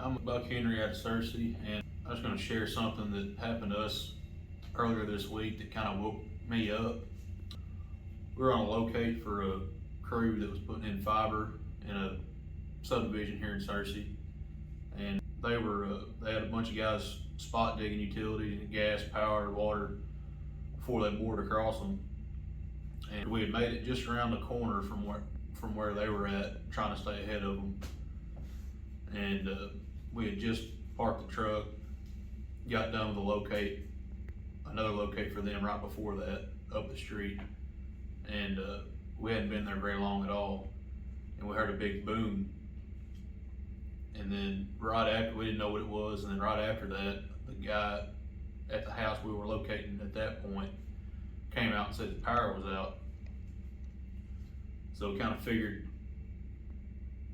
I'm Buck Henry out of Searcy, and I was going to share something that happened to us earlier this week that kind of woke me up. We were on a locate for a crew that was putting in fiber in a subdivision here in Searcy, and they had a bunch of guys spot digging utilities, gas, power, water before they bored across them, and we had made it just around the corner from where they were at, trying to stay ahead of them. And we had just parked the truck, got done with another locate for them right before that, up the street. And we hadn't been there very long at all. And we heard a big boom. And then right after, we didn't know what it was, and then right after that, the guy at the house we were locating at that point came out and said the power was out. So we kind of figured,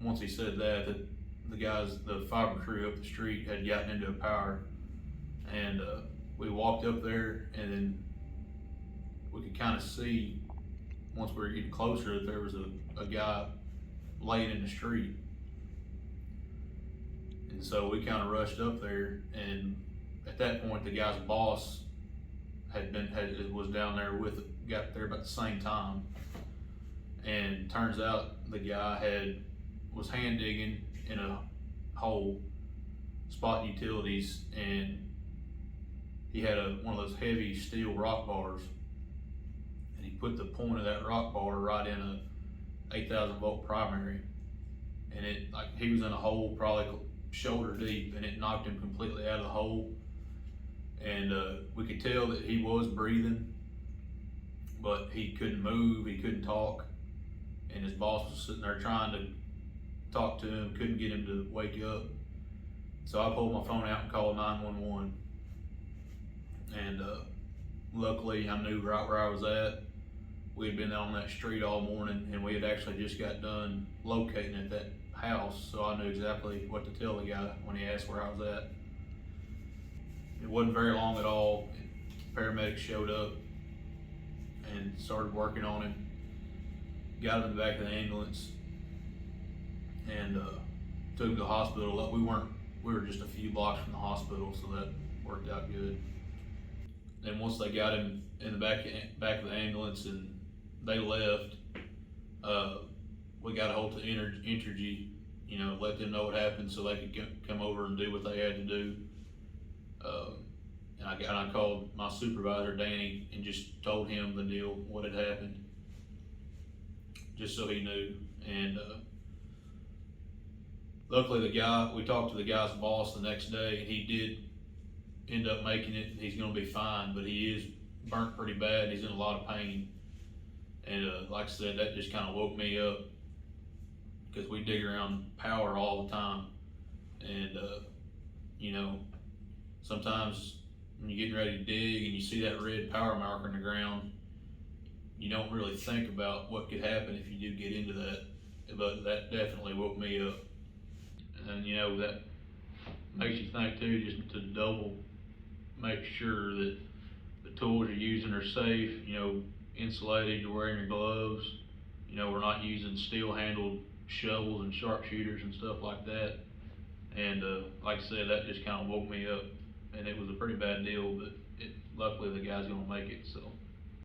once he said that the fiber crew up the street had gotten into a power, and we walked up there, and then we could kind of see, once we were getting closer, that there was a guy laying in the street. And so we kind of rushed up there, and at that point the guy's boss was down there got there about the same time. And turns out the guy was hand digging in a hole, spotting utilities, and he had one of those heavy steel rock bars, and he put the point of that rock bar right in a 8,000 volt primary, and he was in a hole probably shoulder deep, and it knocked him completely out of the hole. And we could tell that he was breathing, but he couldn't move, he couldn't talk, and his boss was sitting there trying to talk to him, couldn't get him to wake up. So I pulled my phone out and called 911. And luckily I knew right where I was at. We had been on that street all morning, and we had actually just got done locating at that house, so I knew exactly what to tell the guy when he asked where I was at. It wasn't very long at all. Paramedics showed up and started working on him, got him in the back of the ambulance, and took him to the hospital. We were just a few blocks from the hospital, so that worked out good. And once they got him in the back of the ambulance and they left, we got a hold to Entergy, let them know what happened so they could come over and do what they had to do. And I called my supervisor, Danny, and just told him the deal, what had happened, just so he knew. And luckily we talked to the guy's boss the next day, and he did end up making it. He's gonna be fine, but he is burnt pretty bad. He's in a lot of pain. And like I said, that just kind of woke me up, because we dig around power all the time. And sometimes when you're getting ready to dig and you see that red power marker in the ground, you don't really think about what could happen if you do get into that. But that definitely woke me up. And that makes you think too, just to double make sure that the tools you're using are safe, insulated, you're wearing your gloves, we're not using steel handled shovels and sharpshooters and stuff like that. And like I said, that just kind of woke me up, and it was a pretty bad deal, but luckily the guy's gonna make it, so.